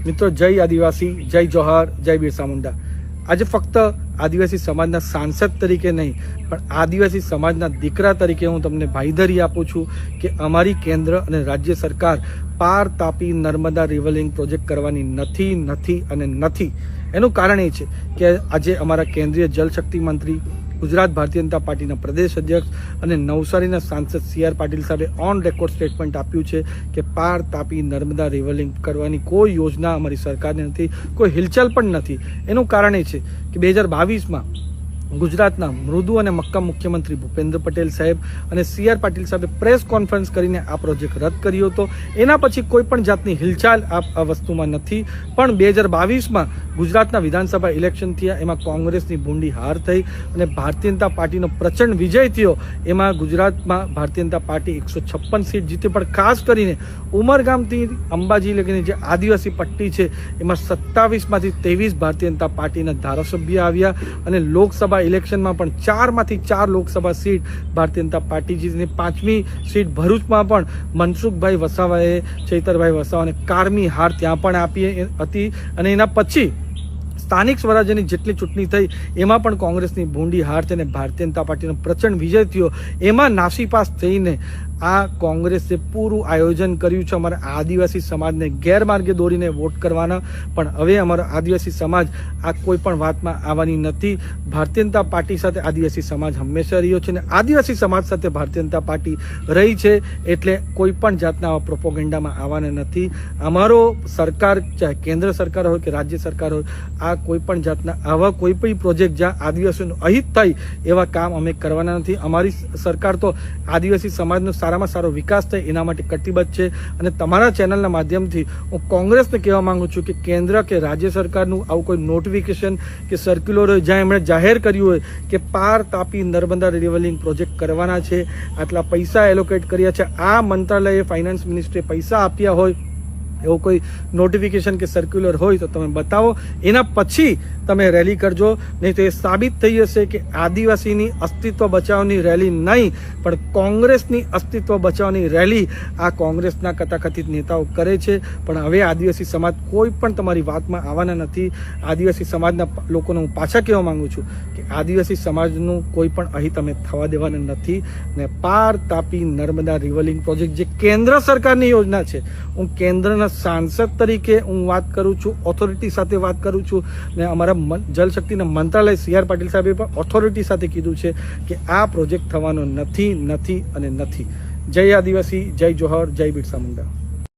મિત્રો, જય આદિવાસી, જય જોહાર, જય બિરસા મુંડા। આજે ફક્ત આદિવાસી સમાજના સાંસદ તરીકે નહીં, પણ આદિવાસી સમાજના દીકરા તરીકે હું તમને બાંયધરી આપું છું કે અમારી કેન્દ્ર અને રાજ્ય સરકાર પાર તાપી નર્મદા રિવરલિંક પ્રોજેક્ટ કરવાની નથી। એનું કારણ એ છે કે આજે અમારા કેન્દ્રીય જલશક્તિ મંત્રી, ગુજરાત ભારતીય જનતા પાર્ટીના પ્રદેશ અધ્યક્ષ અને નવસારીના સાંસદ CR પાટીલ સાહેબે ઓન રેકોર્ડ સ્ટેટમેન્ટ આપ્યું છે કે પાર તાપી નર્મદા રિવરલિંક કરવાની કોઈ યોજના અમારી સરકારને નથી, કોઈ હિલચાલ પણ નથી। એનું કારણ એ છે કે 2022માં ગુજરાતના મૃદુ અને મક્કમ મુખ્યમંત્રી ભૂપેન્દ્ર પટેલ સાહેબ અને CR પાટીલ સાહેબે પ્રેસ કોન્ફરન્સ કરીને આ પ્રોજેક્ટ રદ કર્યો હતો। એના પછી કોઈ પણ જાતની હિલચાલ આ વસ્તુમાં નથી। પણ 2022માં ગુજરાતના વિધાનસભા ઇલેક્શન થયા, એમાં કોંગ્રેસની ભૂંડી હાર થઈ અને ભારતીય જનતા પાર્ટીનો પ્રચંડ વિજય થયો। એમાં ગુજરાતમાં ભારતીય જનતા પાર્ટી 156 સીટ જીતી, પણ ખાસ કરીને ઉમરગામથી અંબાજી લગીની જે આદિવાસી પટ્ટી છે એમાં 27માંથી 23 ભારતીય જનતા પાર્ટીના ધારાસભ્ય આવ્યા અને લોકસભા ઇલેક્શનમાં પણ 4માંથી 4 લોકસભા સીટ ભારતીય જનતા પાર્ટી જીતીને 5મી સીટ ભરૂચમાં પણ મનસુખભાઈ વસાવાએ, ચૈતરભાઈ વસાવાને કારમી હાર ત્યાં પણ આપી હતી। અને એના પછી સ્થાનિક સ્વરાજ્યની જેટલી ચૂંટણી થઈ એમાં પણ કોંગ્રેસની ભૂંડી હાર થઈને ભારતીય જનતા પાર્ટીનો પ્રચંડ વિજય થયો। એમાં નાસીપાસ થઈને આ કોંગ્રેસે પૂરું આયોજન કર્યું છે અમારા આદિવાસી સમાજને ગેરમાર્ગે દોરીને વોટ કરવાના। પણ હવે અમારો આદિવાસી સમાજ આ કોઈ પણ વાતમાં આવવાની નથી। ભારતીય જનતા પાર્ટી સાથે આદિવાસી સમાજ હંમેશા રહ્યો છે અને આદિવાસી સમાજ સાથે ભારતીય જનતા પાર્ટી રહી છે, એટલે કોઈ પણ જાતના આવા પ્રોપોગેન્ડામાં આવવાના નથી। અમારો સરકાર, ચાહે કેન્દ્ર સરકાર હોય કે રાજ્ય સરકાર હોય, આ કોઈ પણ જાતના આવા કોઈ પણ પ્રોજેક્ટ જ્યાં આદિવાસીઓનું અહિત થાય એવા કામ અમે કરવાના નથી। અમારી સરકાર તો આદિવાસી સમાજનો સારામાં સારો વિકાસ થાય એના માટે કટિબદ્ધ છે। અને તમારા ચેનલના માધ્યમથી હું કોંગ્રેસને કહેવા માંગુ છું કે કેન્દ્ર કે રાજ્ય સરકારનું આવું કોઈ નોટિફિકેશન કે સર્ક્યુલર હોય જ્યાં એમણે જાહેર કર્યું હોય કે પાર તાપી નર્મદા રિવરલિંક પ્રોજેક્ટ કરવાના છે, આટલા પૈસા એલોકેટ કર્યા છે, આ મંત્રાલયે ફાઇનાન્સ મિનિસ્ટ્રીએ પૈસા આપ્યા હોય એવું કોઈ નોટિફિકેશન કે સર્ક્યુલર હોય તો તમે બતાવો, એના પછી તમે રેલી કરજો। નહીં તો એ સાબિત થઈ જશે કે આદિવાસીની અસ્તિત્વ બચાવની રેલી નહીં, પણ કોંગ્રેસની અસ્તિત્વ બચાવની રેલી આ કોંગ્રેસના કથાકથિત નેતાઓ કરે છે। પણ હવે આદિવાસી સમાજ કોઈ પણ તમારી વાતમાં આવવાના નથી। આદિવાસી સમાજના લોકોને હું પાછા કહેવા માંગુ છું કે આદિવાસી સમાજનું કોઈ પણ અહિત અમે થવા દેવાના નથી। ને પાર તાપી નર્મદા રિવરલિંક પ્રોજેક્ટ જે કેન્દ્ર સરકારની યોજના છે, હું કેન્દ્રના સાંસદ તરીકે હું વાત કરું છું, ઓથોરિટી સાથે વાત કરું છું, ને અમારા જલશક્તિના મંત્રાલય CR પાટીલ સાહેબે પણ ઓથોરિટી સાથે કીધું છે કે આ પ્રોજેક્ટ થવાનો નથી। જય આદિવાસી, જય જોહર, જય બિરસા મુંડા।